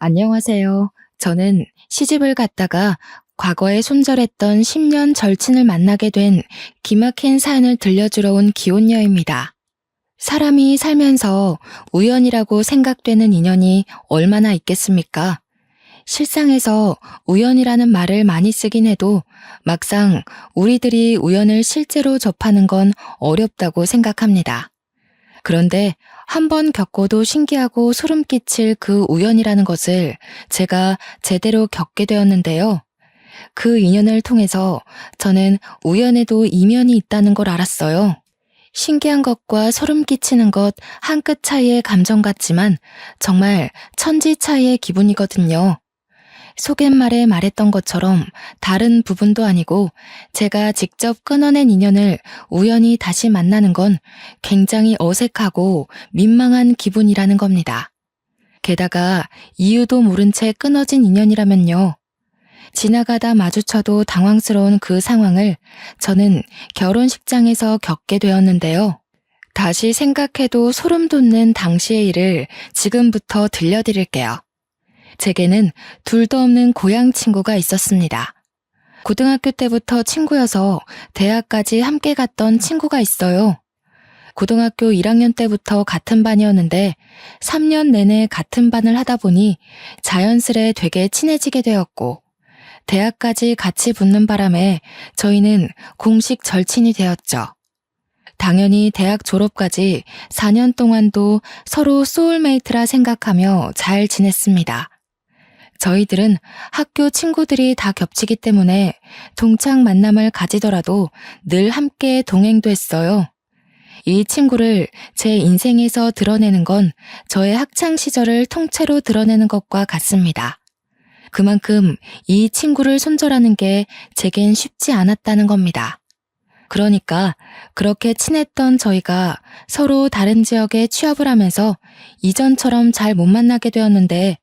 안녕하세요. 저는 시집을 갔다가 과거에 손절했던 10년 절친을 만나게 된 기막힌 사연을 들려주러 온 기혼녀입니다. 사람이 살면서 우연이라고 생각되는 인연이 얼마나 있겠습니까? 실상에서 우연이라는 말을 많이 쓰긴 해도 막상 우리들이 우연을 실제로 접하는 건 어렵다고 생각합니다. 그런데 한 번 겪어도 신기하고 소름 끼칠 그 우연이라는 것을 제가 제대로 겪게 되었는데요. 그 인연을 통해서 저는 우연에도 이면이 있다는 걸 알았어요. 신기한 것과 소름 끼치는 것 한 끗 차이의 감정 같지만 정말 천지 차이의 기분이거든요. 소갯말에 말했던 것처럼 다른 부분도 아니고 제가 직접 끊어낸 인연을 우연히 다시 만나는 건 굉장히 어색하고 민망한 기분이라는 겁니다. 게다가 이유도 모른 채 끊어진 인연이라면요. 지나가다 마주쳐도 당황스러운 그 상황을 저는 결혼식장에서 겪게 되었는데요. 다시 생각해도 소름 돋는 당시의 일을 지금부터 들려드릴게요. 제게는 둘도 없는 고향 친구가 있었습니다. 고등학교 때부터 친구여서 대학까지 함께 갔던 친구가 있어요. 고등학교 1학년 때부터 같은 반이었는데 3년 내내 같은 반을 하다 보니 자연스레 되게 친해지게 되었고 대학까지 같이 붙는 바람에 저희는 공식 절친이 되었죠. 당연히 대학 졸업까지 4년 동안도 서로 소울메이트라 생각하며 잘 지냈습니다. 저희들은 학교 친구들이 다 겹치기 때문에 동창 만남을 가지더라도 늘 함께 동행도 했어요. 이 친구를 제 인생에서 드러내는 건 저의 학창 시절을 통째로 드러내는 것과 같습니다. 그만큼 이 친구를 손절하는 게 제겐 쉽지 않았다는 겁니다. 그러니까 그렇게 친했던 저희가 서로 다른 지역에 취업을 하면서 이전처럼 잘 못 만나게 되었는데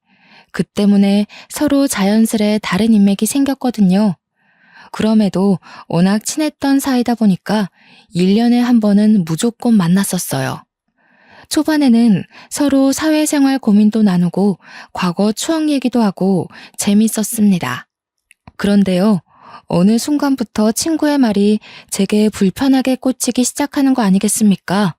그 때문에 서로 자연스레 다른 인맥이 생겼거든요. 그럼에도 워낙 친했던 사이다 보니까 1년에 한 번은 무조건 만났었어요. 초반에는 서로 사회생활 고민도 나누고 과거 추억 얘기도 하고 재밌었습니다. 그런데요, 어느 순간부터 친구의 말이 제게 불편하게 꽂히기 시작하는 거 아니겠습니까?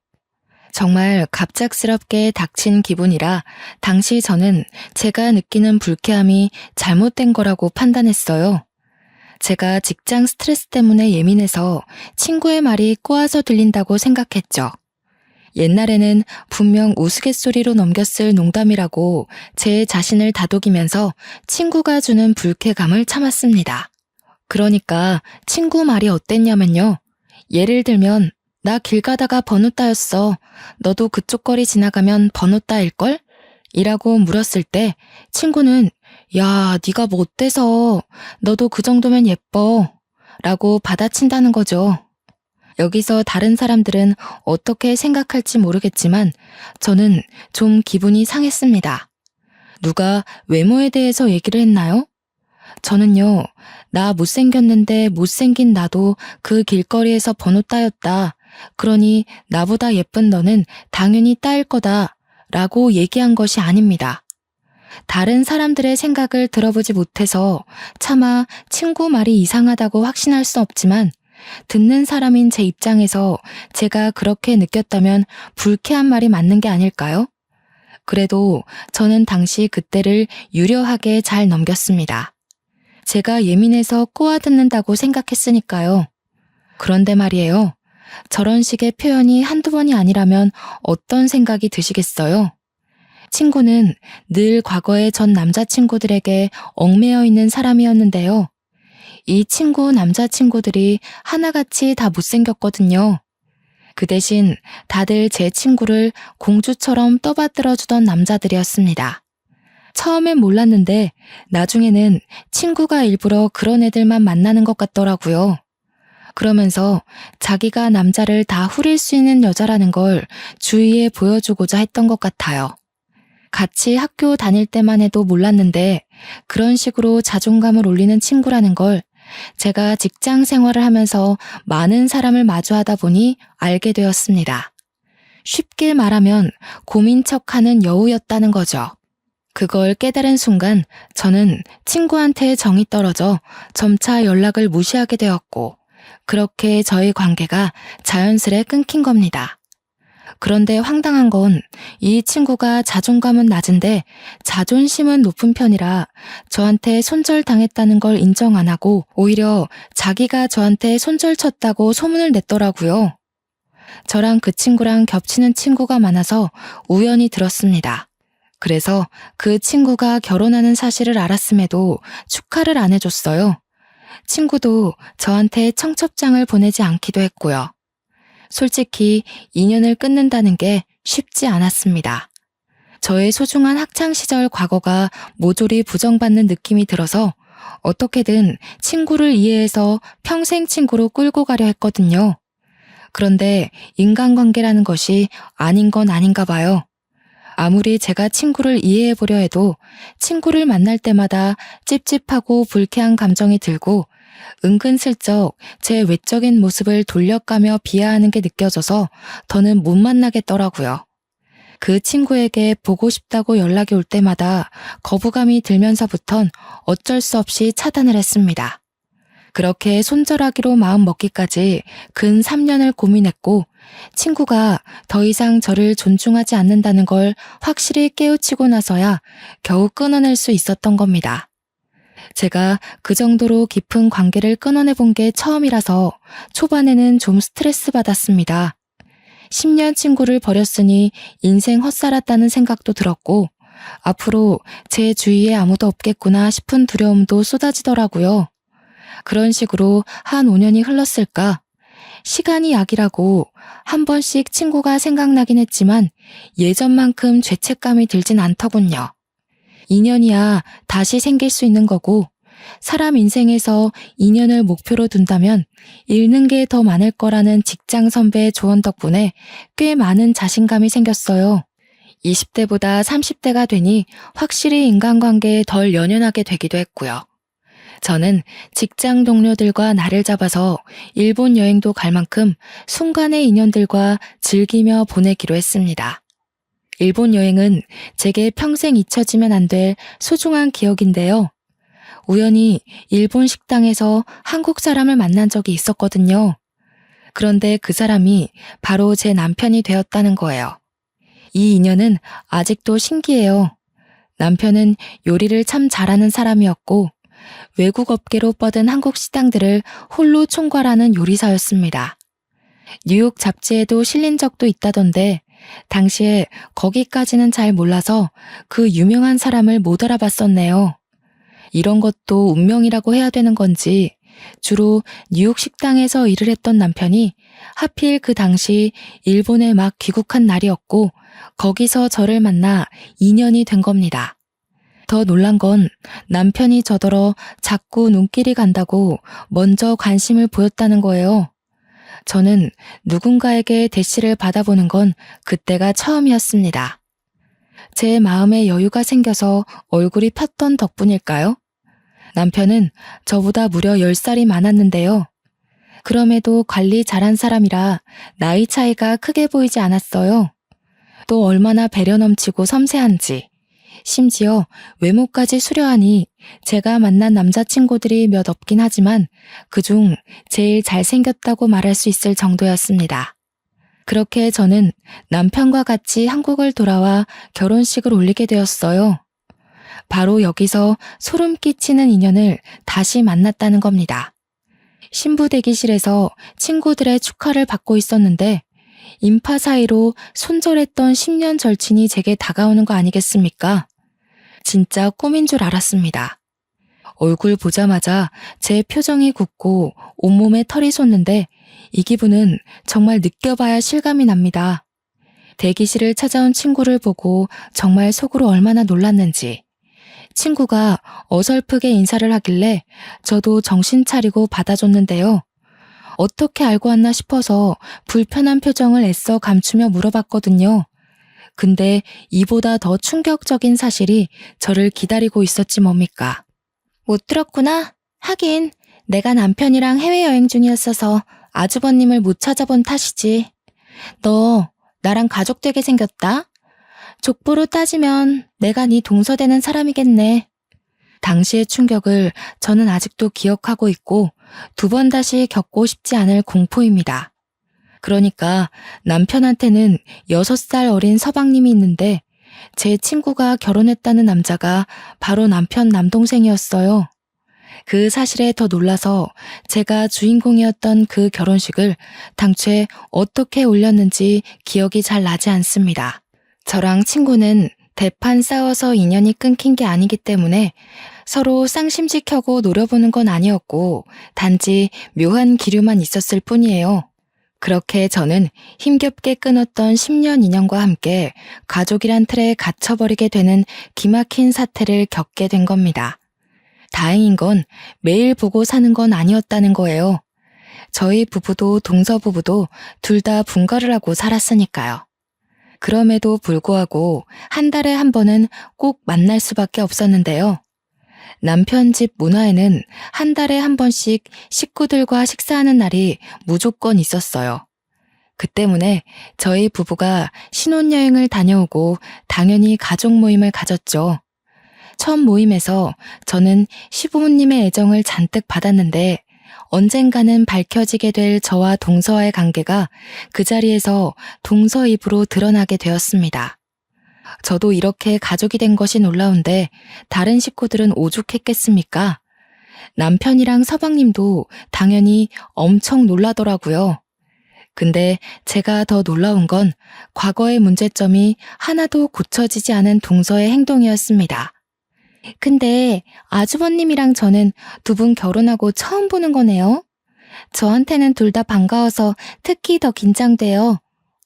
정말 갑작스럽게 닥친 기분이라 당시 저는 제가 느끼는 불쾌함이 잘못된 거라고 판단했어요. 제가 직장 스트레스 때문에 예민해서 친구의 말이 꼬아서 들린다고 생각했죠. 옛날에는 분명 우스갯소리로 넘겼을 농담이라고 제 자신을 다독이면서 친구가 주는 불쾌감을 참았습니다. 그러니까 친구 말이 어땠냐면요. 예를 들면 나 길 가다가 번호 따였어. 너도 그쪽 거리 지나가면 번호 따일걸? 이라고 물었을 때 친구는 야, 네가 뭐 어때서? 너도 그 정도면 예뻐. 라고 받아친다는 거죠. 여기서 다른 사람들은 어떻게 생각할지 모르겠지만 저는 좀 기분이 상했습니다. 누가 외모에 대해서 얘기를 했나요? 저는요, 나 못생겼는데 못생긴 나도 그 길거리에서 번호 따였다. 그러니 나보다 예쁜 너는 당연히 따일 거다. 라고 얘기한 것이 아닙니다. 다른 사람들의 생각을 들어보지 못해서 차마 친구 말이 이상하다고 확신할 수 없지만 듣는 사람인 제 입장에서 제가 그렇게 느꼈다면 불쾌한 말이 맞는 게 아닐까요? 그래도 저는 당시 그때를 유려하게 잘 넘겼습니다. 제가 예민해서 꼬아듣는다고 생각했으니까요. 그런데 말이에요. 저런 식의 표현이 한두 번이 아니라면 어떤 생각이 드시겠어요? 친구는 늘 과거의 전 남자친구들에게 얽매여 있는 사람이었는데요. 이 친구 남자친구들이 하나같이 다 못생겼거든요. 그 대신 다들 제 친구를 공주처럼 떠받들어주던 남자들이었습니다. 처음엔 몰랐는데 나중에는 친구가 일부러 그런 애들만 만나는 것 같더라고요. 그러면서 자기가 남자를 다 후릴 수 있는 여자라는 걸 주위에 보여주고자 했던 것 같아요. 같이 학교 다닐 때만 해도 몰랐는데 그런 식으로 자존감을 올리는 친구라는 걸 제가 직장 생활을 하면서 많은 사람을 마주하다 보니 알게 되었습니다. 쉽게 말하면 고민 척하는 여우였다는 거죠. 그걸 깨달은 순간 저는 친구한테 정이 떨어져 점차 연락을 무시하게 되었고, 그렇게 저희 관계가 자연스레 끊긴 겁니다. 그런데 황당한 건 이 친구가 자존감은 낮은데 자존심은 높은 편이라 저한테 손절당했다는 걸 인정 안 하고 오히려 자기가 저한테 손절쳤다고 소문을 냈더라고요. 저랑 그 친구랑 겹치는 친구가 많아서 우연히 들었습니다. 그래서 그 친구가 결혼하는 사실을 알았음에도 축하를 안 해줬어요. 친구도 저한테 청첩장을 보내지 않기도 했고요. 솔직히 인연을 끊는다는 게 쉽지 않았습니다. 저의 소중한 학창시절 과거가 모조리 부정받는 느낌이 들어서 어떻게든 친구를 이해해서 평생 친구로 끌고 가려 했거든요. 그런데 인간관계라는 것이 아닌 건 아닌가 봐요. 아무리 제가 친구를 이해해보려 해도 친구를 만날 때마다 찝찝하고 불쾌한 감정이 들고 은근슬쩍 제 외적인 모습을 돌려가며 비하하는 게 느껴져서 더는 못 만나겠더라고요. 그 친구에게 보고 싶다고 연락이 올 때마다 거부감이 들면서부턴 어쩔 수 없이 차단을 했습니다. 그렇게 손절하기로 마음먹기까지 근 3년을 고민했고 친구가 더 이상 저를 존중하지 않는다는 걸 확실히 깨우치고 나서야 겨우 끊어낼 수 있었던 겁니다. 제가 그 정도로 깊은 관계를 끊어내본 게 처음이라서 초반에는 좀 스트레스 받았습니다. 10년 친구를 버렸으니 인생 헛살았다는 생각도 들었고 앞으로 제 주위에 아무도 없겠구나 싶은 두려움도 쏟아지더라고요. 그런 식으로 한 5년이 흘렀을까? 시간이 약이라고 한 번씩 친구가 생각나긴 했지만 예전만큼 죄책감이 들진 않더군요. 인연이야 다시 생길 수 있는 거고 사람 인생에서 인연을 목표로 둔다면 잃는 게 더 많을 거라는 직장 선배의 조언 덕분에 꽤 많은 자신감이 생겼어요. 20대보다 30대가 되니 확실히 인간관계에 덜 연연하게 되기도 했고요. 저는 직장 동료들과 날을 잡아서 일본 여행도 갈 만큼 순간의 인연들과 즐기며 보내기로 했습니다. 일본 여행은 제게 평생 잊혀지면 안 될 소중한 기억인데요. 우연히 일본 식당에서 한국 사람을 만난 적이 있었거든요. 그런데 그 사람이 바로 제 남편이 되었다는 거예요. 이 인연은 아직도 신기해요. 남편은 요리를 참 잘하는 사람이었고 외국 업계로 뻗은 한국 식당들을 홀로 총괄하는 요리사였습니다. 뉴욕 잡지에도 실린 적도 있다던데 당시에 거기까지는 잘 몰라서 그 유명한 사람을 못 알아봤었네요. 이런 것도 운명이라고 해야 되는 건지 주로 뉴욕 식당에서 일을 했던 남편이 하필 그 당시 일본에 막 귀국한 날이었고 거기서 저를 만나 인연이 된 겁니다. 더 놀란 건 남편이 저더러 자꾸 눈길이 간다고 먼저 관심을 보였다는 거예요. 저는 누군가에게 대시를 받아보는 건 그때가 처음이었습니다. 제 마음에 여유가 생겨서 얼굴이 폈던 덕분일까요? 남편은 저보다 무려 10살이 많았는데요. 그럼에도 관리 잘한 사람이라 나이 차이가 크게 보이지 않았어요. 또 얼마나 배려 넘치고 섬세한지. 심지어 외모까지 수려하니 제가 만난 남자친구들이 몇 없긴 하지만 그중 제일 잘생겼다고 말할 수 있을 정도였습니다. 그렇게 저는 남편과 같이 한국을 돌아와 결혼식을 올리게 되었어요. 바로 여기서 소름 끼치는 인연을 다시 만났다는 겁니다. 신부 대기실에서 친구들의 축하를 받고 있었는데 인파 사이로 손절했던 10년 절친이 제게 다가오는 거 아니겠습니까? 진짜 꿈인 줄 알았습니다. 얼굴 보자마자 제 표정이 굳고 온몸에 털이 솟는데 이 기분은 정말 느껴봐야 실감이 납니다. 대기실을 찾아온 친구를 보고 정말 속으로 얼마나 놀랐는지. 친구가 어설프게 인사를 하길래 저도 정신 차리고 받아줬는데요. 어떻게 알고 왔나 싶어서 불편한 표정을 애써 감추며 물어봤거든요. 근데 이보다 더 충격적인 사실이 저를 기다리고 있었지 뭡니까? 못 들었구나? 하긴 내가 남편이랑 해외여행 중이었어서 아주버님을 못 찾아본 탓이지. 너 나랑 가족 되게 생겼다? 족보로 따지면 내가 네 동서되는 사람이겠네. 당시의 충격을 저는 아직도 기억하고 있고 2번 다시 겪고 싶지 않을 공포입니다. 그러니까 남편한테는 6살 어린 서방님이 있는데 제 친구가 결혼했다는 남자가 바로 남편 남동생이었어요. 그 사실에 더 놀라서 제가 주인공이었던 그 결혼식을 당최 어떻게 올렸는지 기억이 잘 나지 않습니다. 저랑 친구는 대판 싸워서 인연이 끊긴 게 아니기 때문에 서로 쌍심지 켜고 노려보는 건 아니었고 단지 묘한 기류만 있었을 뿐이에요. 그렇게 저는 힘겹게 끊었던 10년 인연과 함께 가족이란 틀에 갇혀버리게 되는 기막힌 사태를 겪게 된 겁니다. 다행인 건 매일 보고 사는 건 아니었다는 거예요. 저희 부부도 동서 부부도 둘 다 분가를 하고 살았으니까요. 그럼에도 불구하고 한 달에 한 번은 꼭 만날 수밖에 없었는데요. 남편 집 문화에는 한 달에 한 번씩 식구들과 식사하는 날이 무조건 있었어요. 그 때문에 저희 부부가 신혼여행을 다녀오고 당연히 가족 모임을 가졌죠. 첫 모임에서 저는 시부모님의 애정을 잔뜩 받았는데 언젠가는 밝혀지게 될 저와 동서와의 관계가 그 자리에서 동서 입으로 드러나게 되었습니다. 저도 이렇게 가족이 된 것이 놀라운데 다른 식구들은 오죽했겠습니까? 남편이랑 서방님도 당연히 엄청 놀라더라고요. 근데 제가 더 놀라운 건 과거의 문제점이 하나도 고쳐지지 않은 동서의 행동이었습니다. 근데 아주버님이랑 저는 2분 결혼하고 처음 보는 거네요. 저한테는 둘 다 반가워서 특히 더 긴장돼요.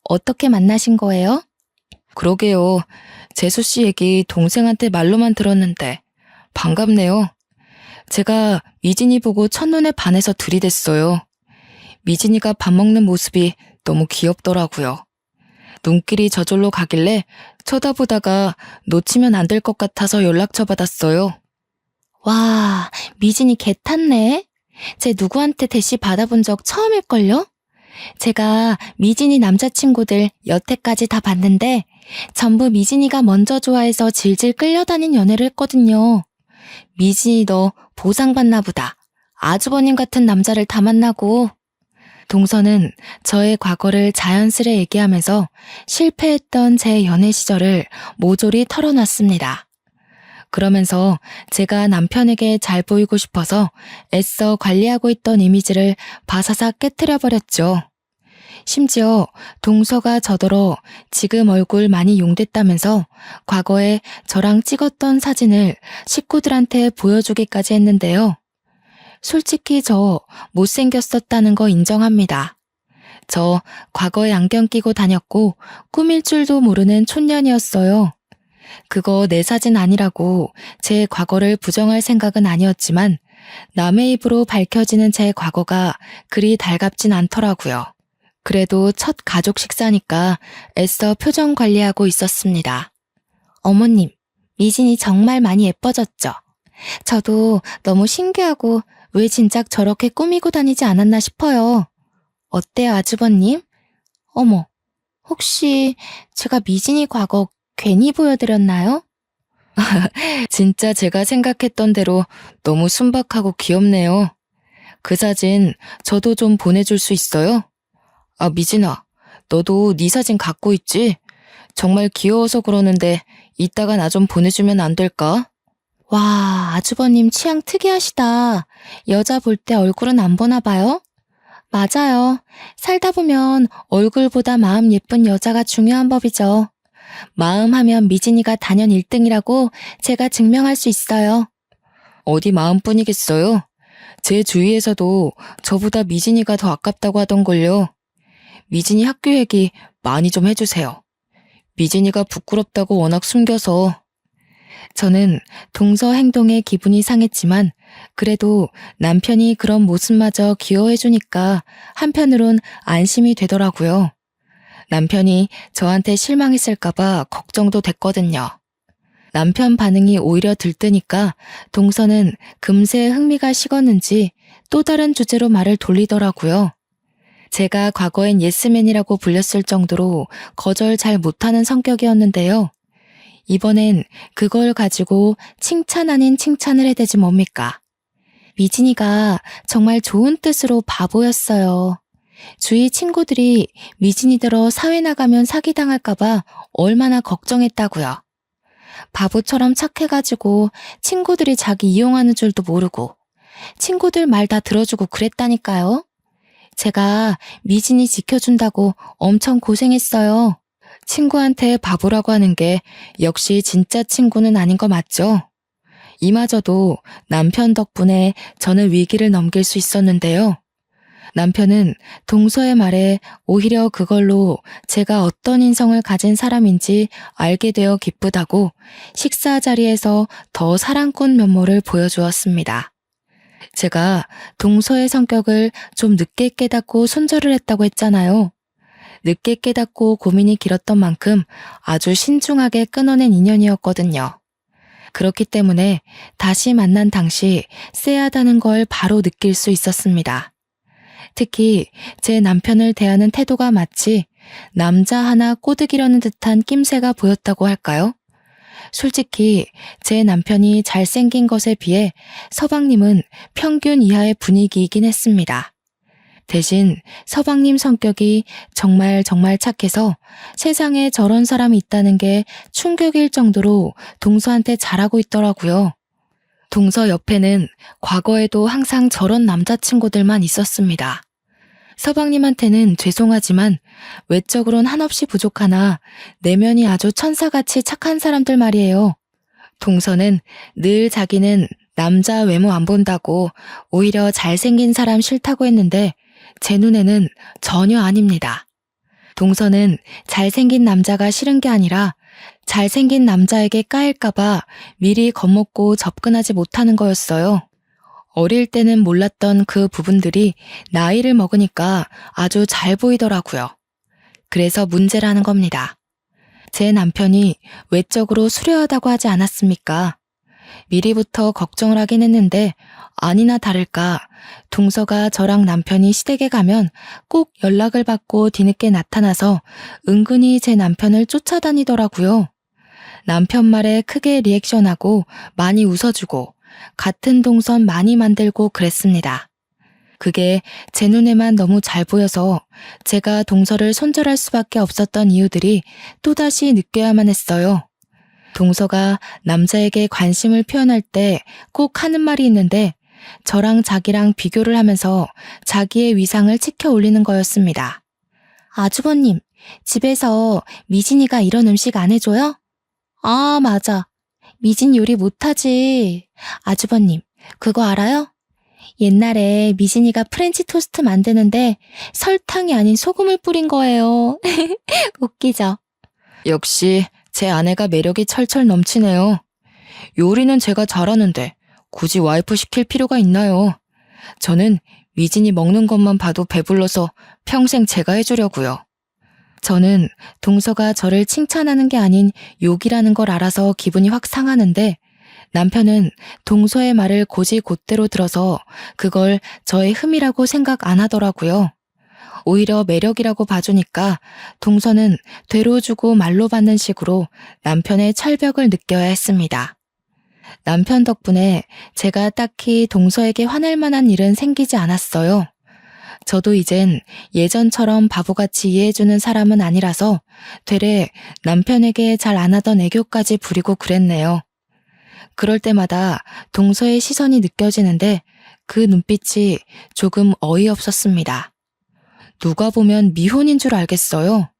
어떻게 만나신 거예요? 그러게요. 재수 씨 얘기 동생한테 말로만 들었는데 반갑네요. 제가 미진이 보고 첫눈에 반해서 들이댔어요. 미진이가 밥 먹는 모습이 너무 귀엽더라고요. 눈길이 저절로 가길래 쳐다보다가 놓치면 안 될 것 같아서 연락처 받았어요. 와, 미진이 개 탔네. 쟤 누구한테 대시 받아본 적 처음일걸요? 제가 미진이 남자친구들 여태까지 다 봤는데 전부 미진이가 먼저 좋아해서 질질 끌려다닌 연애를 했거든요. 미진이 너 보상받나 보다. 아주버님 같은 남자를 다 만나고. 동서는 저의 과거를 자연스레 얘기하면서 실패했던 제 연애 시절을 모조리 털어놨습니다. 그러면서 제가 남편에게 잘 보이고 싶어서 애써 관리하고 있던 이미지를 바사삭 깨트려버렸죠. 심지어 동서가 저더러 지금 얼굴 많이 용됐다면서 과거에 저랑 찍었던 사진을 식구들한테 보여주기까지 했는데요. 솔직히 저 못생겼었다는 거 인정합니다. 저 과거에 안경 끼고 다녔고 꾸밀 줄도 모르는 촌년이었어요. 그거 내 사진 아니라고 제 과거를 부정할 생각은 아니었지만 남의 입으로 밝혀지는 제 과거가 그리 달갑진 않더라고요. 그래도 첫 가족 식사니까 애써 표정 관리하고 있었습니다. 어머님, 미진이 정말 많이 예뻐졌죠? 저도 너무 신기하고 왜 진작 저렇게 꾸미고 다니지 않았나 싶어요. 어때요, 아주버님? 어머, 혹시 제가 미진이 과거 괜히 보여드렸나요? 진짜 제가 생각했던 대로 너무 순박하고 귀엽네요. 그 사진 저도 좀 보내줄 수 있어요? 아, 미진아, 너도 네 사진 갖고 있지? 정말 귀여워서 그러는데 이따가 나 좀 보내주면 안 될까? 와, 아주버님 취향 특이하시다. 여자 볼 때 얼굴은 안 보나 봐요? 맞아요. 살다 보면 얼굴보다 마음 예쁜 여자가 중요한 법이죠. 마음 하면 미진이가 단연 1등이라고 제가 증명할 수 있어요. 어디 마음뿐이겠어요? 제 주위에서도 저보다 미진이가 더 아깝다고 하던걸요. 미진이 학교 얘기 많이 좀 해주세요. 미진이가 부끄럽다고 워낙 숨겨서. 저는 동서 행동에 기분이 상했지만 그래도 남편이 그런 모습마저 귀여워해주니까 한편으론 안심이 되더라고요. 남편이 저한테 실망했을까봐 걱정도 됐거든요. 남편 반응이 오히려 들뜨니까 동서는 금세 흥미가 식었는지 또 다른 주제로 말을 돌리더라고요. 제가 과거엔 예스맨이라고 불렸을 정도로 거절 잘 못하는 성격이었는데요. 이번엔 그걸 가지고 칭찬 아닌 칭찬을 해대지 뭡니까? 미진이가 정말 좋은 뜻으로 바보였어요. 주위 친구들이 미진이더러 사회 나가면 사기당할까봐 얼마나 걱정했다고요. 바보처럼 착해가지고 친구들이 자기 이용하는 줄도 모르고 친구들 말 다 들어주고 그랬다니까요. 제가 미진이 지켜준다고 엄청 고생했어요. 친구한테 바보라고 하는 게 역시 진짜 친구는 아닌 거 맞죠? 이마저도 남편 덕분에 저는 위기를 넘길 수 있었는데요. 남편은 동서의 말에 오히려 그걸로 제가 어떤 인성을 가진 사람인지 알게 되어 기쁘다고 식사 자리에서 더 사랑꾼 면모를 보여주었습니다. 제가 동서의 성격을 좀 늦게 깨닫고 손절을 했다고 했잖아요. 늦게 깨닫고 고민이 길었던 만큼 아주 신중하게 끊어낸 인연이었거든요. 그렇기 때문에 다시 만난 당시 쎄하다는 걸 바로 느낄 수 있었습니다. 특히 제 남편을 대하는 태도가 마치 남자 하나 꼬드기려는 듯한 낌새가 보였다고 할까요? 솔직히 제 남편이 잘생긴 것에 비해 서방님은 평균 이하의 분위기이긴 했습니다. 대신 서방님 성격이 정말 착해서 세상에 저런 사람이 있다는 게 충격일 정도로 동서한테 잘하고 있더라고요. 동서 옆에는 과거에도 항상 저런 남자친구들만 있었습니다. 서방님한테는 죄송하지만 외적으론 한없이 부족하나 내면이 아주 천사같이 착한 사람들 말이에요. 동서는 늘 자기는 남자 외모 안 본다고 오히려 잘생긴 사람 싫다고 했는데 제 눈에는 전혀 아닙니다. 동서는 잘생긴 남자가 싫은 게 아니라 잘생긴 남자에게 까일까봐 미리 겁먹고 접근하지 못하는 거였어요. 어릴 때는 몰랐던 그 부분들이 나이를 먹으니까 아주 잘 보이더라고요. 그래서 문제라는 겁니다. 제 남편이 외적으로 수려하다고 하지 않았습니까? 미리부터 걱정을 하긴 했는데 아니나 다를까 동서가 저랑 남편이 시댁에 가면 꼭 연락을 받고 뒤늦게 나타나서 은근히 제 남편을 쫓아다니더라고요. 남편 말에 크게 리액션하고 많이 웃어주고 같은 동선 많이 만들고 그랬습니다. 그게 제 눈에만 너무 잘 보여서 제가 동서를 손절할 수밖에 없었던 이유들이 또다시 느껴야만 했어요. 동서가 남자에게 관심을 표현할 때 꼭 하는 말이 있는데 저랑 자기랑 비교를 하면서 자기의 위상을 치켜 올리는 거였습니다. 아주버님, 집에서 미진이가 이런 음식 안 해줘요? 아, 맞아. 미진 요리 못하지. 아주버님, 그거 알아요? 옛날에 미진이가 프렌치 토스트 만드는데 설탕이 아닌 소금을 뿌린 거예요. 웃기죠? 역시 제 아내가 매력이 철철 넘치네요. 요리는 제가 잘하는데 굳이 와이프 시킬 필요가 있나요? 저는 미진이 먹는 것만 봐도 배불러서 평생 제가 해주려고요. 저는 동서가 저를 칭찬하는 게 아닌 욕이라는 걸 알아서 기분이 확 상하는데 남편은 동서의 말을 곧이곧대로 들어서 그걸 저의 흠이라고 생각 안 하더라고요. 오히려 매력이라고 봐주니까 동서는 되로 주고 말로 받는 식으로 남편의 철벽을 느껴야 했습니다. 남편 덕분에 제가 딱히 동서에게 화낼 만한 일은 생기지 않았어요. 저도 이젠 예전처럼 바보같이 이해해주는 사람은 아니라서 되레 남편에게 잘 안 하던 애교까지 부리고 그랬네요. 그럴 때마다 동서의 시선이 느껴지는데 그 눈빛이 조금 어이없었습니다. 누가 보면 미혼인 줄 알겠어요.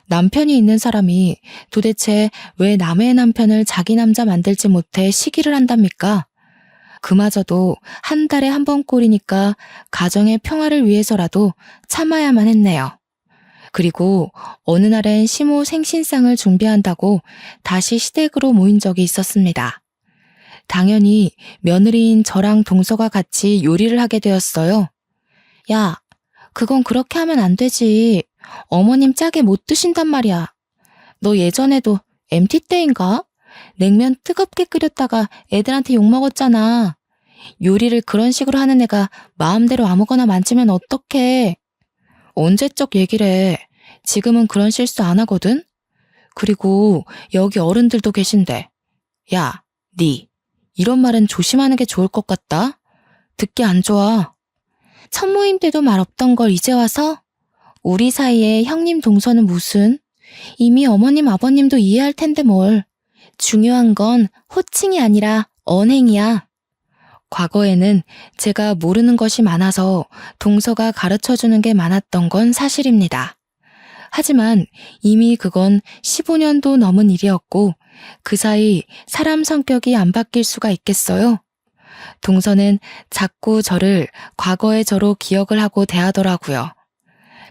남편이 있는 사람이 도대체 왜 남의 남편을 자기 남자 만들지 못해 시기를 한답니까? 그마저도 한 달에 한 번 꼴이니까 가정의 평화를 위해서라도 참아야만 했네요. 그리고 어느 날엔 시모 생신상을 준비한다고 다시 시댁으로 모인 적이 있었습니다. 당연히 며느리인 저랑 동서가 같이 요리를 하게 되었어요. 야, 그건 그렇게 하면 안 되지. 어머님 짜게 못 드신단 말이야. 너 예전에도 MT 때인가? 냉면 뜨겁게 끓였다가 애들한테 욕먹었잖아. 요리를 그런 식으로 하는 애가 마음대로 아무거나 만지면 어떡해. 언제적 얘기래. 지금은 그런 실수 안 하거든? 그리고 여기 어른들도 계신데. 야, 니. 이런 말은 조심하는 게 좋을 것 같다. 듣기 안 좋아. 첫 모임 때도 말 없던 걸 이제 와서? 우리 사이에 형님 동서는 무슨? 이미 어머님 아버님도 이해할 텐데 뭘. 중요한 건 호칭이 아니라 언행이야. 과거에는 제가 모르는 것이 많아서 동서가 가르쳐주는 게 많았던 건 사실입니다. 하지만 이미 그건 15년도 넘은 일이었고 그 사이 사람 성격이 안 바뀔 수가 있겠어요? 동서는 자꾸 저를 과거의 저로 기억을 하고 대하더라고요.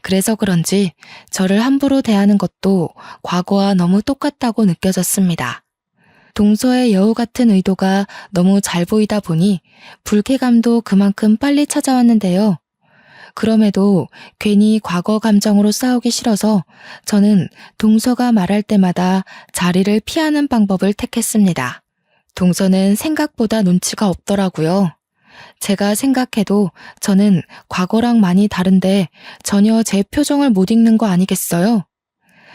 그래서 그런지 저를 함부로 대하는 것도 과거와 너무 똑같다고 느껴졌습니다. 동서의 여우 같은 의도가 너무 잘 보이다 보니 불쾌감도 그만큼 빨리 찾아왔는데요. 그럼에도 괜히 과거 감정으로 싸우기 싫어서 저는 동서가 말할 때마다 자리를 피하는 방법을 택했습니다. 동서는 생각보다 눈치가 없더라고요. 제가 생각해도 저는 과거랑 많이 다른데 전혀 제 표정을 못 읽는 거 아니겠어요?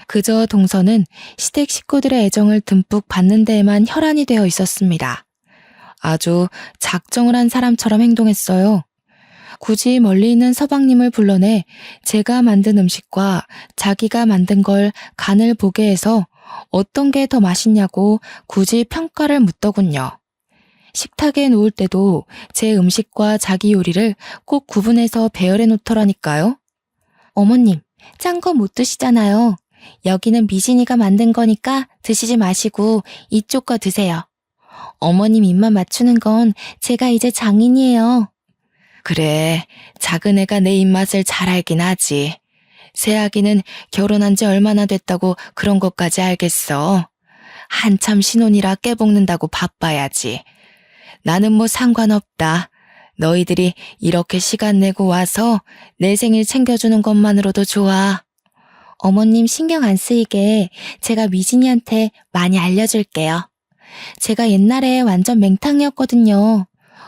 그저 동서는 시댁 식구들의 애정을 듬뿍 받는 데에만 혈안이 되어 있었습니다. 아주 작정을 한 사람처럼 행동했어요. 굳이 멀리 있는 서방님을 불러내 제가 만든 음식과 자기가 만든 걸 간을 보게 해서 어떤 게 더 맛있냐고 굳이 평가를 묻더군요. 식탁에 놓을 때도 제 음식과 자기 요리를 꼭 구분해서 배열해 놓더라니까요. 어머님, 짠 거 못 드시잖아요. 여기는 미진이가 만든 거니까 드시지 마시고 이쪽 거 드세요. 어머님 입맛 맞추는 건 제가 이제 장인이에요. 그래, 작은 애가 내 입맛을 잘 알긴 하지. 새아기는 결혼한 지 얼마나 됐다고 그런 것까지 알겠어. 한참 신혼이라 깨볶는다고 바빠야지. 나는 뭐 상관없다. 너희들이 이렇게 시간 내고 와서 내 생일 챙겨주는 것만으로도 좋아. 어머님 신경 안 쓰이게 제가 미진이한테 많이 알려줄게요. 제가 옛날에 완전 맹탕이었거든요.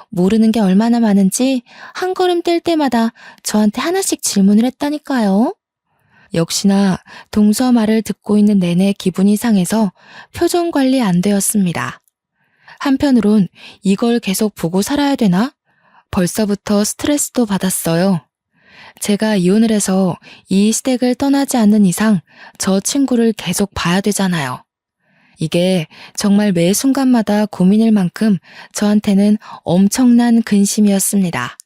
모르는 게 얼마나 많은지 한 걸음 뗄 때마다 저한테 하나씩 질문을 했다니까요. 역시나 동서 말을 듣고 있는 내내 기분이 상해서 표정 관리 안 되었습니다. 한편으론 이걸 계속 보고 살아야 되나? 벌써부터 스트레스도 받았어요. 제가 이혼을 해서 이 시댁을 떠나지 않는 이상 저 친구를 계속 봐야 되잖아요. 이게 정말 매 순간마다 고민일 만큼 저한테는 엄청난 근심이었습니다.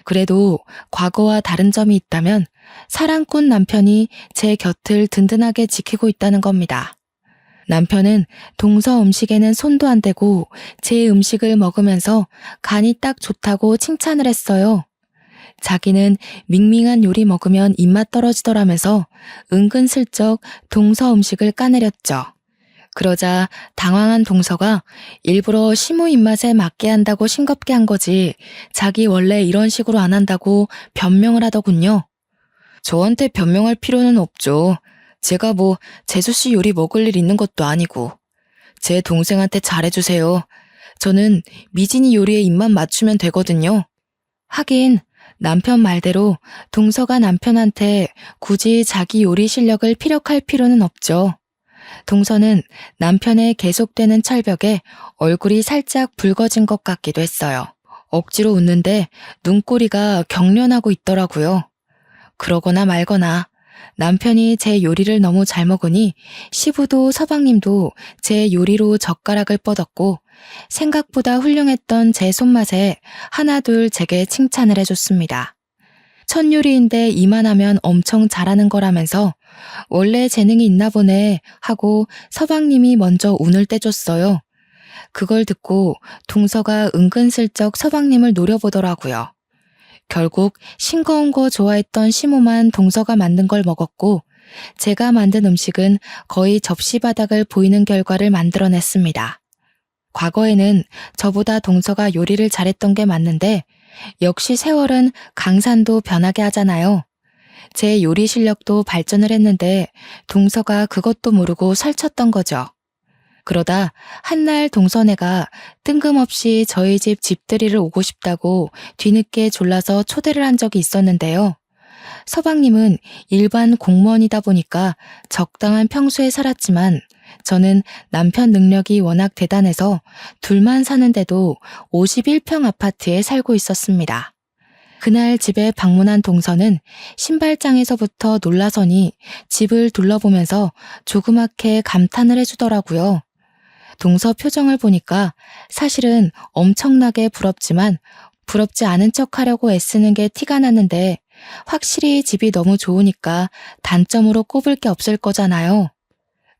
그래도 과거와 다른 점이 있다면 사랑꾼 남편이 제 곁을 든든하게 지키고 있다는 겁니다. 남편은 동서 음식에는 손도 안 대고 제 음식을 먹으면서 간이 딱 좋다고 칭찬을 했어요. 자기는 밍밍한 요리 먹으면 입맛 떨어지더라면서 은근슬쩍 동서 음식을 까내렸죠. 그러자 당황한 동서가 일부러 시모 입맛에 맞게 한다고 싱겁게 한 거지 자기 원래 이런 식으로 안 한다고 변명을 하더군요. 저한테 변명할 필요는 없죠. 제가 뭐 재수씨 요리 먹을 일 있는 것도 아니고. 제 동생한테 잘해주세요. 저는 미진이 요리에 입만 맞추면 되거든요. 하긴 남편 말대로 동서가 남편한테 굳이 자기 요리 실력을 피력할 필요는 없죠. 동서는 남편의 계속되는 철벽에 얼굴이 살짝 붉어진 것 같기도 했어요. 억지로 웃는데 눈꼬리가 경련하고 있더라고요. 그러거나 말거나 남편이 제 요리를 너무 잘 먹으니 시부도 서방님도 제 요리로 젓가락을 뻗었고 생각보다 훌륭했던 제 손맛에 하나둘 제게 칭찬을 해줬습니다. 첫 요리인데 이만하면 엄청 잘하는 거라면서 원래 재능이 있나 보네 하고 서방님이 먼저 운을 떼줬어요. 그걸 듣고 동서가 은근슬쩍 서방님을 노려보더라고요. 결국 싱거운 거 좋아했던 시모만 동서가 만든 걸 먹었고 제가 만든 음식은 거의 접시 바닥을 보이는 결과를 만들어냈습니다. 과거에는 저보다 동서가 요리를 잘했던 게 맞는데 역시 세월은 강산도 변하게 하잖아요. 제 요리 실력도 발전을 했는데 동서가 그것도 모르고 설쳤던 거죠. 그러다 한날 동서네가 뜬금없이 저희 집 집들이를 오고 싶다고 뒤늦게 졸라서 초대를 한 적이 있었는데요. 서방님은 일반 공무원이다 보니까 적당한 평수에 살았지만 저는 남편 능력이 워낙 대단해서 둘만 사는데도 51평 아파트에 살고 있었습니다. 그날 집에 방문한 동서는 신발장에서부터 놀라서니 집을 둘러보면서 조그맣게 감탄을 해주더라고요. 동서 표정을 보니까 사실은 엄청나게 부럽지만 부럽지 않은 척 하려고 애쓰는 게 티가 났는데 확실히 집이 너무 좋으니까 단점으로 꼽을 게 없을 거잖아요.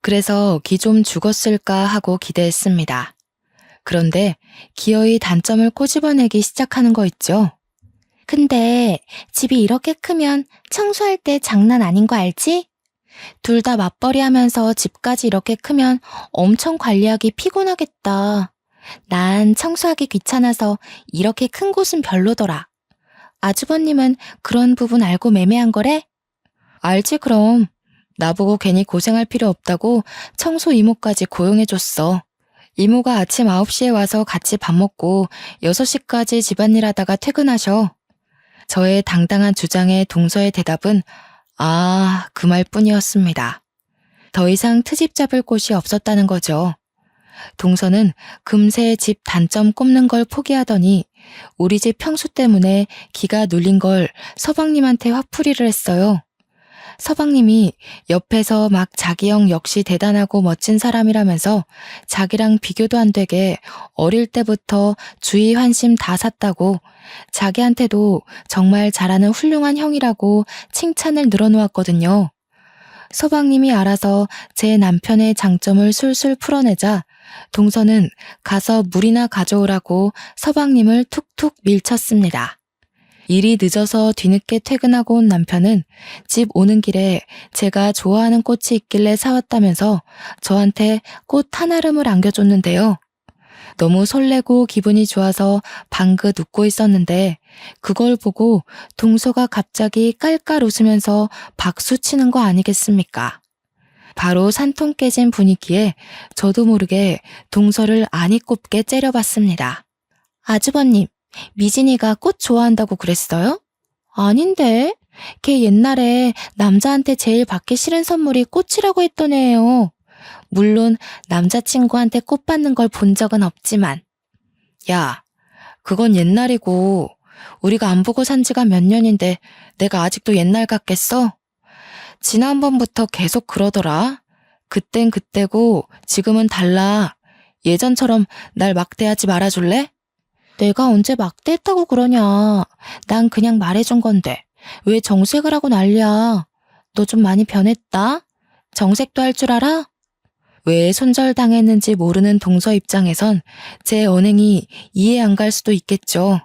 그래서 기 좀 죽었을까 하고 기대했습니다. 그런데 기어이 단점을 꼬집어내기 시작하는 거 있죠. 근데 집이 이렇게 크면 청소할 때 장난 아닌 거 알지? 둘 다 맞벌이 하면서 집까지 이렇게 크면 엄청 관리하기 피곤하겠다. 난 청소하기 귀찮아서 이렇게 큰 곳은 별로더라. 아주버님은 그런 부분 알고 매매한 거래? 알지 그럼. 나보고 괜히 고생할 필요 없다고 청소 이모까지 고용해줬어. 이모가 아침 9시에 와서 같이 밥 먹고 6시까지 집안일 하다가 퇴근하셔. 저의 당당한 주장에 동서의 대답은 그 말뿐이었습니다. 더 이상 트집 잡을 곳이 없었다는 거죠. 동서는 금세 집 단점 꼽는 걸 포기하더니 우리 집 평수 때문에 기가 눌린 걸 서방님한테 화풀이를 했어요. 서방님이 옆에서 막 자기 형 역시 대단하고 멋진 사람이라면서 자기랑 비교도 안 되게 어릴 때부터 주의 환심 다 샀다고 자기한테도 정말 잘하는 훌륭한 형이라고 칭찬을 늘어놓았거든요. 서방님이 알아서 제 남편의 장점을 술술 풀어내자 동서는 가서 물이나 가져오라고 서방님을 툭툭 밀쳤습니다. 일이 늦어서 뒤늦게 퇴근하고 온 남편은 집 오는 길에 제가 좋아하는 꽃이 있길래 사왔다면서 저한테 꽃 한 알음을 안겨줬는데요. 너무 설레고 기분이 좋아서 방긋 웃고 있었는데 그걸 보고 동서가 갑자기 깔깔 웃으면서 박수 치는 거 아니겠습니까? 바로 산통 깨진 분위기에 저도 모르게 동서를 아니 꼽게 째려봤습니다. 아주버님, 미진이가 꽃 좋아한다고 그랬어요? 아닌데. 걔 옛날에 남자한테 제일 받기 싫은 선물이 꽃이라고 했던 애예요. 물론 남자친구한테 꽃 받는 걸 본 적은 없지만. 야, 그건 옛날이고 우리가 안 보고 산 지가 몇 년인데 내가 아직도 옛날 같겠어? 지난번부터 계속 그러더라. 그땐 그때고 지금은 달라. 예전처럼 날 막대하지 말아줄래? 내가 언제 막대했다고 그러냐. 난 그냥 말해준 건데 왜 정색을 하고 난리야. 너 좀 많이 변했다. 정색도 할 줄 알아? 왜 손절당했는지 모르는 동서 입장에선 제 언행이 이해 안 갈 수도 있겠죠.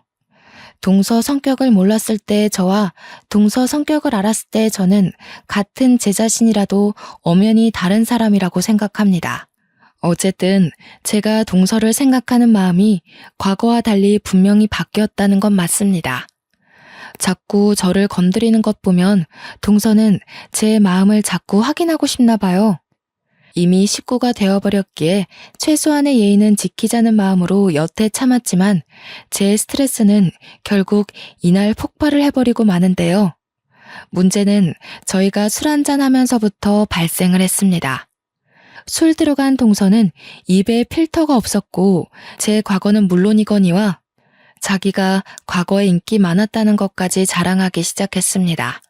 동서 성격을 몰랐을 때 저와 동서 성격을 알았을 때 저는 같은 제 자신이라도 엄연히 다른 사람이라고 생각합니다. 어쨌든 제가 동서를 생각하는 마음이 과거와 달리 분명히 바뀌었다는 건 맞습니다. 자꾸 저를 건드리는 것 보면 동서는 제 마음을 자꾸 확인하고 싶나 봐요. 이미 식구가 되어버렸기에 최소한의 예의는 지키자는 마음으로 여태 참았지만 제 스트레스는 결국 이날 폭발을 해버리고 마는데요. 문제는 저희가 술 한잔 하면서부터 발생을 했습니다. 술 들어간 동서는 입에 필터가 없었고 제 과거는 물론이거니와 자기가 과거에 인기 많았다는 것까지 자랑하기 시작했습니다.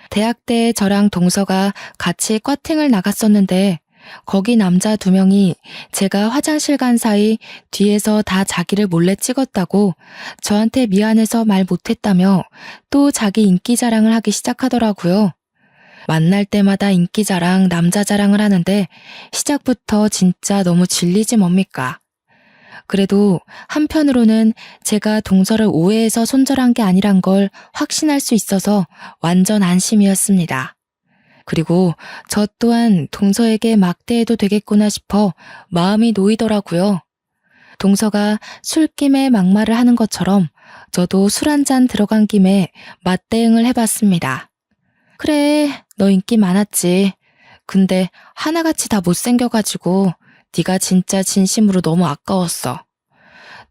대학 때 저랑 동서가 같이 과팅을 나갔었는데 거기 남자 2명이 제가 화장실 간 사이 뒤에서 다 자기를 몰래 찍었다고 저한테 미안해서 말 못했다며 또 자기 인기 자랑을 하기 시작하더라고요. 만날 때마다 인기 자랑, 남자 자랑을 하는데 시작부터 진짜 너무 질리지 뭡니까? 그래도 한편으로는 제가 동서를 오해해서 손절한 게 아니란 걸 확신할 수 있어서 완전 안심이었습니다. 그리고 저 또한 동서에게 막대해도 되겠구나 싶어 마음이 놓이더라고요. 동서가 술김에 막말을 하는 것처럼 저도 술 한잔 들어간 김에 맞대응을 해봤습니다. 그래, 너 인기 많았지. 근데 하나같이 다 못생겨가지고 네가 진짜 진심으로 너무 아까웠어.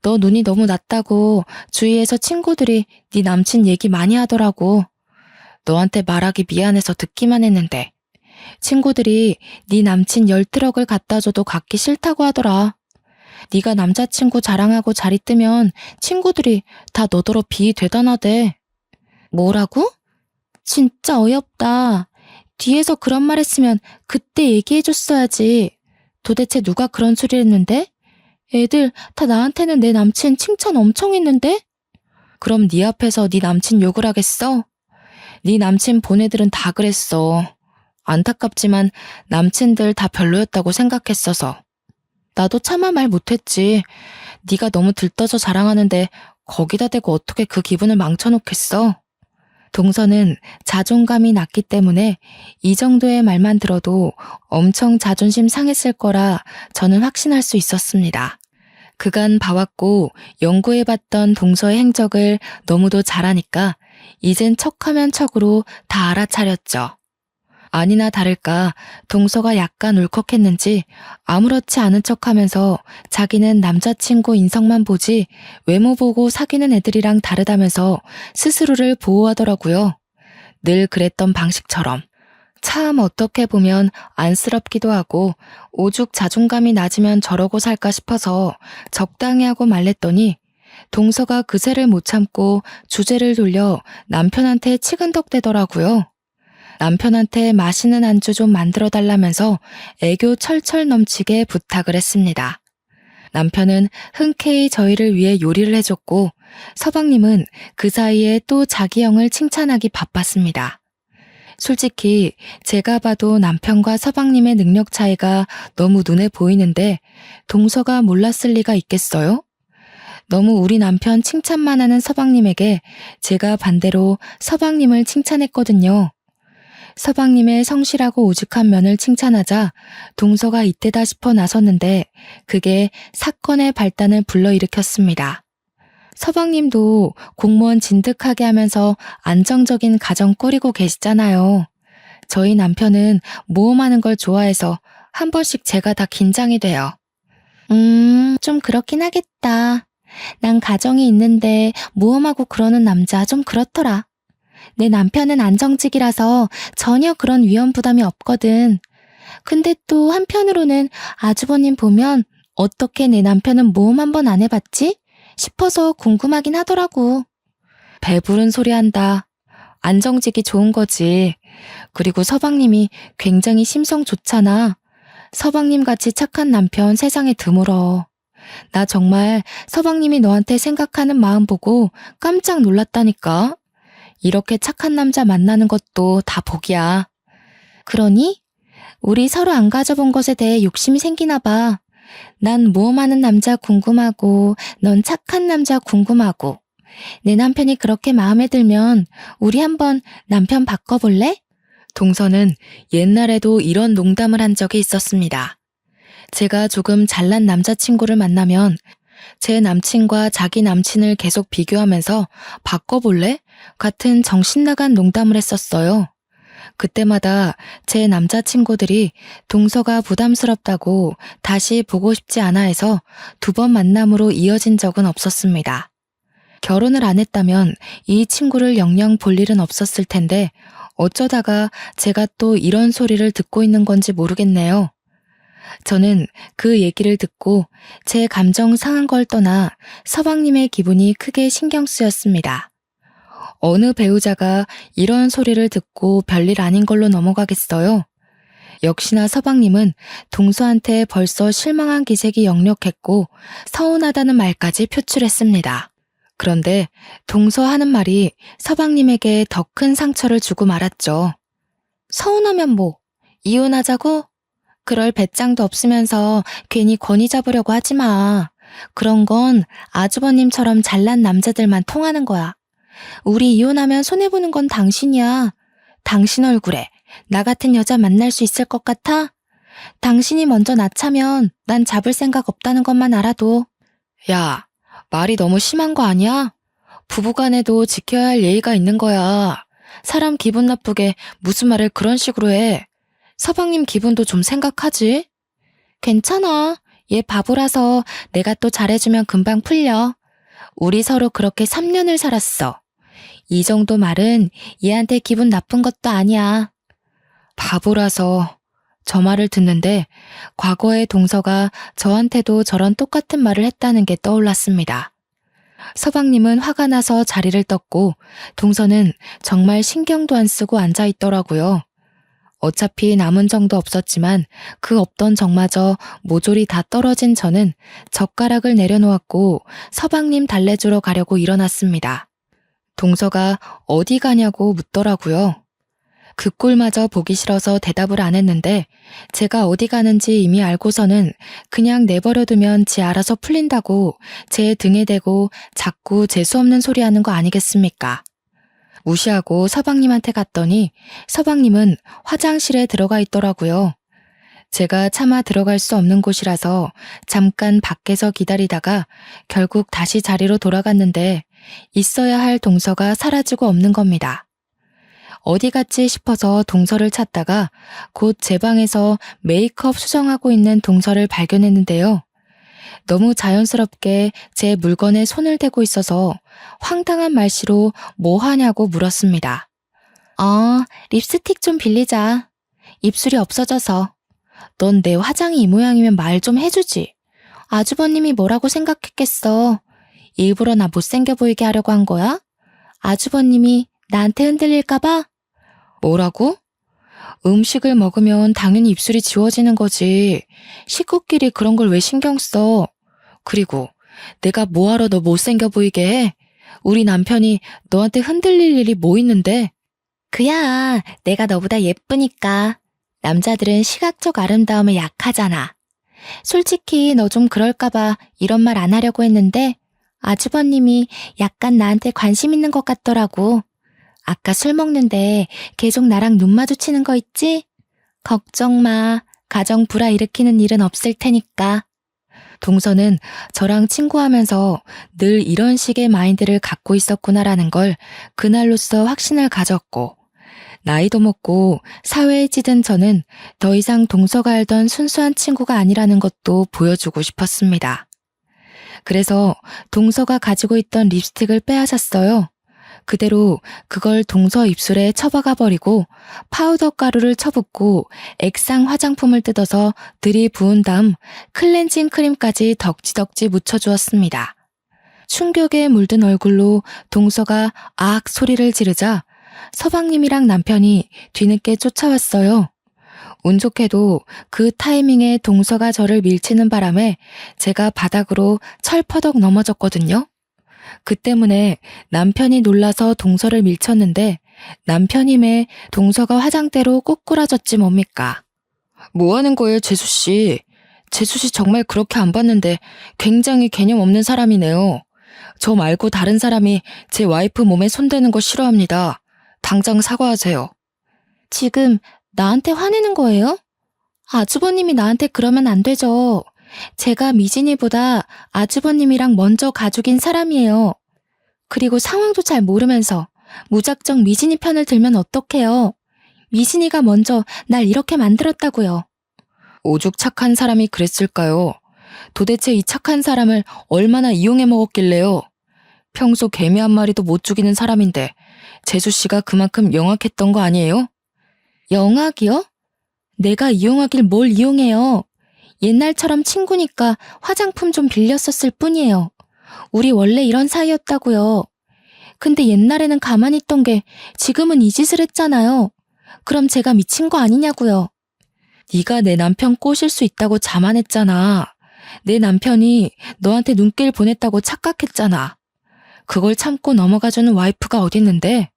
너 눈이 너무 낮다고 주위에서 친구들이 네 남친 얘기 많이 하더라고. 너한테 말하기 미안해서 듣기만 했는데 친구들이 네 남친 10트럭을 갖다 줘도 갖기 싫다고 하더라. 네가 남자친구 자랑하고 자리 뜨면 친구들이 다 너더러 비대단하대. 뭐라고? 진짜 어이없다. 뒤에서 그런 말 했으면 그때 얘기해줬어야지. 도대체 누가 그런 소리를 했는데? 애들 다 나한테는 내 남친 칭찬 엄청 했는데? 그럼 네 앞에서 네 남친 욕을 하겠어? 네 남친 본 애들은 다 그랬어. 안타깝지만 남친들 다 별로였다고 생각했어서. 나도 차마 말 못했지. 네가 너무 들떠서 자랑하는데 거기다 대고 어떻게 그 기분을 망쳐놓겠어? 동서는 자존감이 낮기 때문에 이 정도의 말만 들어도 엄청 자존심 상했을 거라 저는 확신할 수 있었습니다. 그간 봐왔고 연구해봤던 동서의 행적을 너무도 잘하니까 이젠 척하면 척으로 다 알아차렸죠. 아니나 다를까 동서가 약간 울컥했는지 아무렇지 않은 척하면서 자기는 남자친구 인성만 보지 외모 보고 사귀는 애들이랑 다르다면서 스스로를 보호하더라고요. 늘 그랬던 방식처럼. 참 어떻게 보면 안쓰럽기도 하고 오죽 자존감이 낮으면 저러고 살까 싶어서 적당히 하고 말랬더니 동서가 그새를 못 참고 주제를 돌려 남편한테 치근덕대더라고요. 남편한테 맛있는 안주 좀 만들어 달라면서 애교 철철 넘치게 부탁을 했습니다. 남편은 흔쾌히 저희를 위해 요리를 해줬고 서방님은 그 사이에 또 자기 형을 칭찬하기 바빴습니다. 솔직히 제가 봐도 남편과 서방님의 능력 차이가 너무 눈에 보이는데 동서가 몰랐을 리가 있겠어요? 너무 우리 남편 칭찬만 하는 서방님에게 제가 반대로 서방님을 칭찬했거든요. 서방님의 성실하고 오죽한 면을 칭찬하자 동서가 이때다 싶어 나섰는데 그게 사건의 발단을 불러일으켰습니다. 서방님도 공무원 진득하게 하면서 안정적인 가정 꾸리고 계시잖아요. 저희 남편은 모험하는 걸 좋아해서 한 번씩 제가 다 긴장이 돼요. 좀 그렇긴 하겠다. 난 가정이 있는데 모험하고 그러는 남자 좀 그렇더라. 내 남편은 안정직이라서 전혀 그런 위험 부담이 없거든. 근데 또 한편으로는 아주버님 보면 어떻게 내 남편은 모험 한번 안 해봤지? 싶어서 궁금하긴 하더라고. 배부른 소리 한다. 안정직이 좋은 거지. 그리고 서방님이 굉장히 심성 좋잖아. 서방님 같이 착한 남편 세상에 드물어. 나 정말 서방님이 너한테 생각하는 마음 보고 깜짝 놀랐다니까. 이렇게 착한 남자 만나는 것도 다 복이야. 그러니? 우리 서로 안 가져본 것에 대해 욕심이 생기나 봐. 난 모험하는 남자 궁금하고 넌 착한 남자 궁금하고. 내 남편이 그렇게 마음에 들면 우리 한번 남편 바꿔볼래? 동서는 옛날에도 이런 농담을 한 적이 있었습니다. 제가 조금 잘난 남자친구를 만나면 제 남친과 자기 남친을 계속 비교하면서 바꿔볼래? 같은 정신나간 농담을 했었어요. 그때마다 제 남자친구들이 동서가 부담스럽다고 다시 보고 싶지 않아 해서 2번 만남으로 이어진 적은 없었습니다. 결혼을 안 했다면 이 친구를 영영 볼 일은 없었을 텐데 어쩌다가 제가 또 이런 소리를 듣고 있는 건지 모르겠네요. 저는 그 얘기를 듣고 제 감정 상한 걸 떠나 서방님의 기분이 크게 신경 쓰였습니다. 어느 배우자가 이런 소리를 듣고 별일 아닌 걸로 넘어가겠어요? 역시나 서방님은 동서한테 벌써 실망한 기색이 역력했고 서운하다는 말까지 표출했습니다. 그런데 동서 하는 말이 서방님에게 더 큰 상처를 주고 말았죠. 서운하면 뭐? 이혼하자고? 그럴 배짱도 없으면서 괜히 권위 잡으려고 하지 마. 그런 건 아주버님처럼 잘난 남자들만 통하는 거야. 우리 이혼하면 손해보는 건 당신이야. 당신 얼굴에 나 같은 여자 만날 수 있을 것 같아? 당신이 먼저 낳자면 난 잡을 생각 없다는 것만 알아도. 야, 말이 너무 심한 거 아니야? 부부간에도 지켜야 할 예의가 있는 거야. 사람 기분 나쁘게 무슨 말을 그런 식으로 해. 서방님 기분도 좀 생각하지? 괜찮아. 얘 바보라서 내가 또 잘해주면 금방 풀려. 우리 서로 그렇게 3년을 살았어. 이 정도 말은 얘한테 기분 나쁜 것도 아니야. 바보라서. 저 말을 듣는데 과거의 동서가 저한테도 저런 똑같은 말을 했다는 게 떠올랐습니다. 서방님은 화가 나서 자리를 떴고 동서는 정말 신경도 안 쓰고 앉아 있더라고요. 어차피 남은 정도 없었지만 그 없던 정마저 모조리 다 떨어진 저는 젓가락을 내려놓았고 서방님 달래주러 가려고 일어났습니다. 동서가 어디 가냐고 묻더라고요. 그 꼴마저 보기 싫어서 대답을 안 했는데 제가 어디 가는지 이미 알고서는 그냥 내버려두면 지 알아서 풀린다고 제 등에 대고 자꾸 재수없는 소리 하는 거 아니겠습니까? 무시하고 서방님한테 갔더니 서방님은 화장실에 들어가 있더라고요. 제가 차마 들어갈 수 없는 곳이라서 잠깐 밖에서 기다리다가 결국 다시 자리로 돌아갔는데 있어야 할 동서가 사라지고 없는 겁니다. 어디 갔지 싶어서 동서를 찾다가 곧 제 방에서 메이크업 수정하고 있는 동서를 발견했는데요. 너무 자연스럽게 제 물건에 손을 대고 있어서 황당한 말씨로 뭐 하냐고 물었습니다. 립스틱 좀 빌리자. 입술이 없어져서. 넌 내 화장이 이 모양이면 말 좀 해주지. 아주버님이 뭐라고 생각했겠어. 일부러 나 못생겨 보이게 하려고 한 거야? 아주버님이 나한테 흔들릴까봐? 뭐라고? 음식을 먹으면 당연히 입술이 지워지는 거지. 식구끼리 그런 걸 왜 신경 써? 그리고 내가 뭐하러 너 못생겨 보이게 해? 우리 남편이 너한테 흔들릴 일이 뭐 있는데? 그야 내가 너보다 예쁘니까. 남자들은 시각적 아름다움에 약하잖아. 솔직히 너 좀 그럴까봐 이런 말 안 하려고 했는데 아주버님이 약간 나한테 관심 있는 것 같더라고. 아까 술 먹는데 계속 나랑 눈 마주치는 거 있지? 걱정 마. 가정 불화 일으키는 일은 없을 테니까. 동서는 저랑 친구하면서 늘 이런 식의 마인드를 갖고 있었구나라는 걸 그날로써 확신을 가졌고, 나이도 먹고 사회에 찌든 저는 더 이상 동서가 알던 순수한 친구가 아니라는 것도 보여주고 싶었습니다. 그래서 동서가 가지고 있던 립스틱을 빼앗았어요. 그대로 그걸 동서 입술에 쳐박아 버리고 파우더 가루를 쳐붓고 액상 화장품을 뜯어서 들이부은 다음 클렌징 크림까지 덕지덕지 묻혀주었습니다. 충격에 물든 얼굴로 동서가 아악 소리를 지르자 서방님이랑 남편이 뒤늦게 쫓아왔어요. 운 좋게도 그 타이밍에 동서가 저를 밀치는 바람에 제가 바닥으로 철퍼덕 넘어졌거든요. 그 때문에 남편이 놀라서 동서를 밀쳤는데 남편임에 동서가 화장대로 꼬꾸라졌지 뭡니까. 뭐 하는 거예요, 재수씨? 재수씨 정말 그렇게 안 봤는데 굉장히 개념 없는 사람이네요. 저 말고 다른 사람이 제 와이프 몸에 손대는 거 싫어합니다. 당장 사과하세요. 지금 나한테 화내는 거예요? 아주버님이 나한테 그러면 안 되죠. 제가 미진이보다 아주버님이랑 먼저 가족인 사람이에요. 그리고 상황도 잘 모르면서 무작정 미진이 편을 들면 어떡해요. 미진이가 먼저 날 이렇게 만들었다고요. 오죽 착한 사람이 그랬을까요? 도대체 이 착한 사람을 얼마나 이용해 먹었길래요? 평소 개미 한 마리도 못 죽이는 사람인데 재수씨가 그만큼 영악했던 거 아니에요? 영악이요? 내가 이용하길 뭘 이용해요. 옛날처럼 친구니까 화장품 좀 빌렸었을 뿐이에요. 우리 원래 이런 사이였다고요. 근데 옛날에는 가만히 있던 게 지금은 이 짓을 했잖아요. 그럼 제가 미친 거 아니냐고요. 네가 내 남편 꼬실 수 있다고 자만했잖아. 내 남편이 너한테 눈길 보냈다고 착각했잖아. 그걸 참고 넘어가주는 와이프가 어딨는데?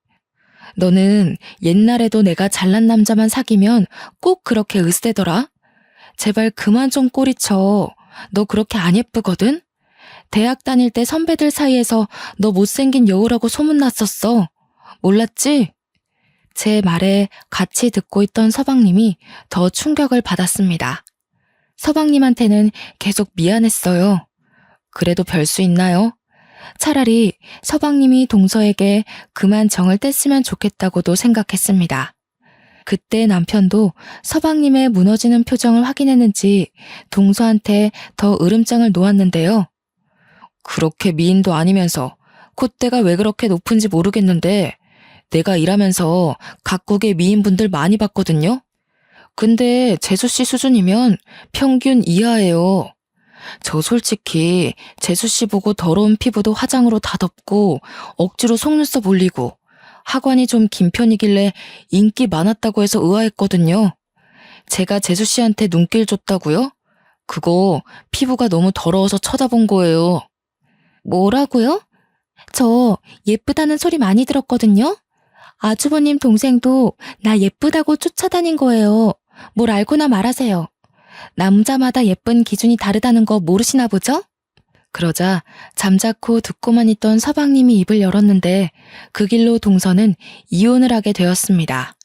너는 옛날에도 내가 잘난 남자만 사귀면 꼭 그렇게 으스대더라? 제발 그만 좀 꼬리쳐. 너 그렇게 안 예쁘거든? 대학 다닐 때 선배들 사이에서 너 못생긴 여우라고 소문났었어. 몰랐지? 제 말에 같이 듣고 있던 서방님이 더 충격을 받았습니다. 서방님한테는 계속 미안했어요. 그래도 별 수 있나요? 차라리 서방님이 동서에게 그만 정을 뗐으면 좋겠다고도 생각했습니다. 그때 남편도 서방님의 무너지는 표정을 확인했는지 동서한테 더 으름장을 놓았는데요. 그렇게 미인도 아니면서 콧대가 왜 그렇게 높은지 모르겠는데 내가 일하면서 각국의 미인분들 많이 봤거든요. 근데 재수 씨 수준이면 평균 이하예요. 저 솔직히 재수 씨 보고 더러운 피부도 화장으로 다 덮고 억지로 속눈썹 올리고 하관이 좀 긴 편이길래 인기 많았다고 해서 의아했거든요. 제가 재수 씨한테 눈길 줬다고요? 그거 피부가 너무 더러워서 쳐다본 거예요. 뭐라고요? 저 예쁘다는 소리 많이 들었거든요. 아주버님 동생도 나 예쁘다고 쫓아다닌 거예요. 뭘 알고나 말하세요. 남자마다 예쁜 기준이 다르다는 거 모르시나 보죠? 그러자 잠자코 듣고만 있던 서방님이 입을 열었는데 그 길로 동서는 이혼을 하게 되었습니다.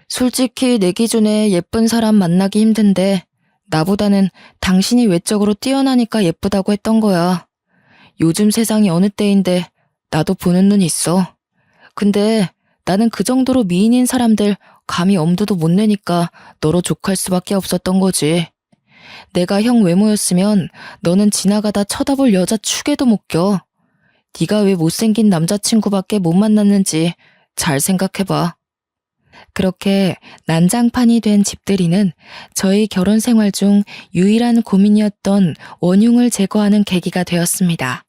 솔직히 내 기준에 예쁜 사람 만나기 힘든데 나보다는 당신이 외적으로 뛰어나니까 예쁘다고 했던 거야. 요즘 세상이 어느 때인데 나도 보는 눈 있어. 근데 나는 그 정도로 미인인 사람들 감히 엄두도 못 내니까 너로 족할 수밖에 없었던 거지. 내가 형 외모였으면 너는 지나가다 쳐다볼 여자 축에도 못 껴. 네가 왜 못생긴 남자친구밖에 못 만났는지 잘 생각해봐. 그렇게 난장판이 된 집들이는 저희 결혼 생활 중 유일한 고민이었던 원흉을 제거하는 계기가 되었습니다.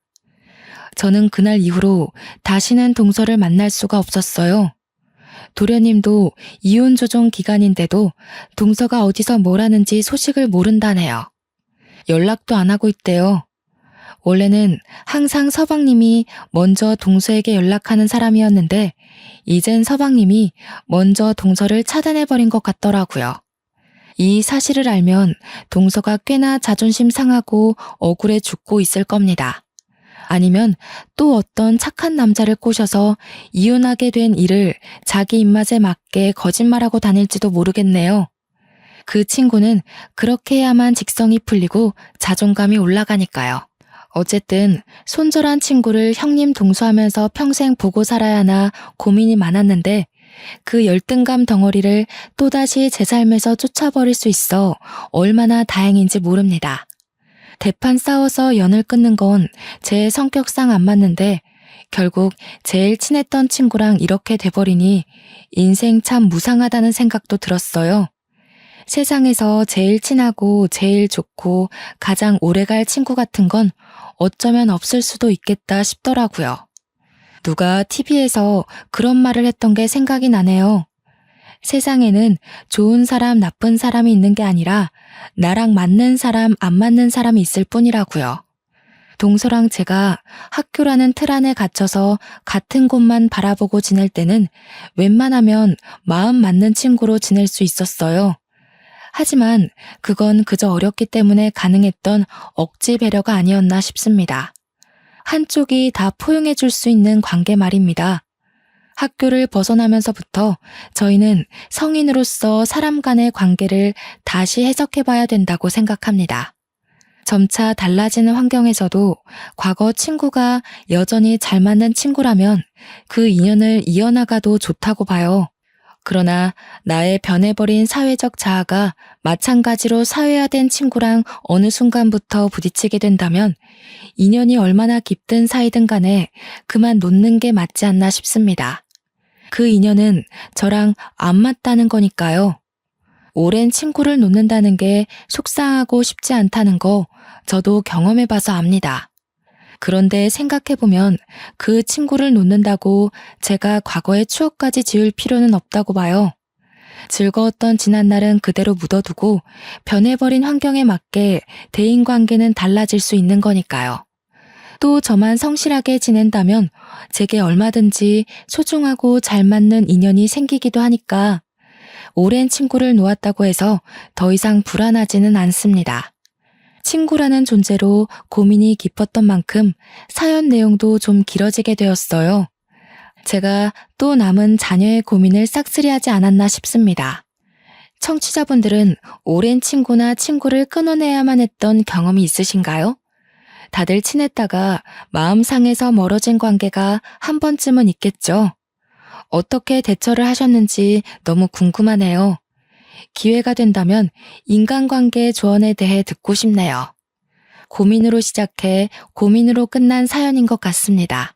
저는 그날 이후로 다시는 동서를 만날 수가 없었어요. 도련님도 이혼 조정 기간인데도 동서가 어디서 뭘 하는지 소식을 모른다네요. 연락도 안 하고 있대요. 원래는 항상 서방님이 먼저 동서에게 연락하는 사람이었는데 이젠 서방님이 먼저 동서를 차단해버린 것 같더라고요. 이 사실을 알면 동서가 꽤나 자존심 상하고 억울해 죽고 있을 겁니다. 아니면 또 어떤 착한 남자를 꼬셔서 이혼하게 된 일을 자기 입맛에 맞게 거짓말하고 다닐지도 모르겠네요. 그 친구는 그렇게 해야만 직성이 풀리고 자존감이 올라가니까요. 어쨌든 손절한 친구를 형님 동수하면서 평생 보고 살아야 하나 고민이 많았는데 그 열등감 덩어리를 또다시 제 삶에서 쫓아버릴 수 있어 얼마나 다행인지 모릅니다. 대판 싸워서 연을 끊는 건 제 성격상 안 맞는데 결국 제일 친했던 친구랑 이렇게 돼버리니 인생 참 무상하다는 생각도 들었어요. 세상에서 제일 친하고 제일 좋고 가장 오래갈 친구 같은 건 어쩌면 없을 수도 있겠다 싶더라고요. 누가 TV에서 그런 말을 했던 게 생각이 나네요. 세상에는 좋은 사람, 나쁜 사람이 있는 게 아니라 나랑 맞는 사람, 안 맞는 사람이 있을 뿐이라고요. 동서랑 제가 학교라는 틀 안에 갇혀서 같은 곳만 바라보고 지낼 때는 웬만하면 마음 맞는 친구로 지낼 수 있었어요. 하지만 그건 그저 어렸기 때문에 가능했던 억지 배려가 아니었나 싶습니다. 한쪽이 다 포용해 줄 수 있는 관계 말입니다. 학교를 벗어나면서부터 저희는 성인으로서 사람 간의 관계를 다시 해석해 봐야 된다고 생각합니다. 점차 달라지는 환경에서도 과거 친구가 여전히 잘 맞는 친구라면 그 인연을 이어나가도 좋다고 봐요. 그러나 나의 변해버린 사회적 자아가 마찬가지로 사회화된 친구랑 어느 순간부터 부딪히게 된다면 인연이 얼마나 깊든 사이든 간에 그만 놓는 게 맞지 않나 싶습니다. 그 인연은 저랑 안 맞다는 거니까요. 오랜 친구를 놓는다는 게 속상하고 쉽지 않다는 거 저도 경험해봐서 압니다. 그런데 생각해보면 그 친구를 놓는다고 제가 과거의 추억까지 지울 필요는 없다고 봐요. 즐거웠던 지난날은 그대로 묻어두고 변해버린 환경에 맞게 대인관계는 달라질 수 있는 거니까요. 또 저만 성실하게 지낸다면 제게 얼마든지 소중하고 잘 맞는 인연이 생기기도 하니까 오랜 친구를 놓았다고 해서 더 이상 불안하지는 않습니다. 친구라는 존재로 고민이 깊었던 만큼 사연 내용도 좀 길어지게 되었어요. 제가 또 남은 자녀의 고민을 싹쓸이하지 않았나 싶습니다. 청취자분들은 오랜 친구나 친구를 끊어내야만 했던 경험이 있으신가요? 다들 친했다가 마음 상해서 멀어진 관계가 한 번쯤은 있겠죠. 어떻게 대처를 하셨는지 너무 궁금하네요. 기회가 된다면 인간관계 조언에 대해 듣고 싶네요. 고민으로 시작해 고민으로 끝난 사연인 것 같습니다.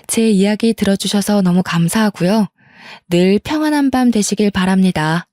제 이야기 들어주셔서 너무 감사하고요. 늘 평안한 밤 되시길 바랍니다.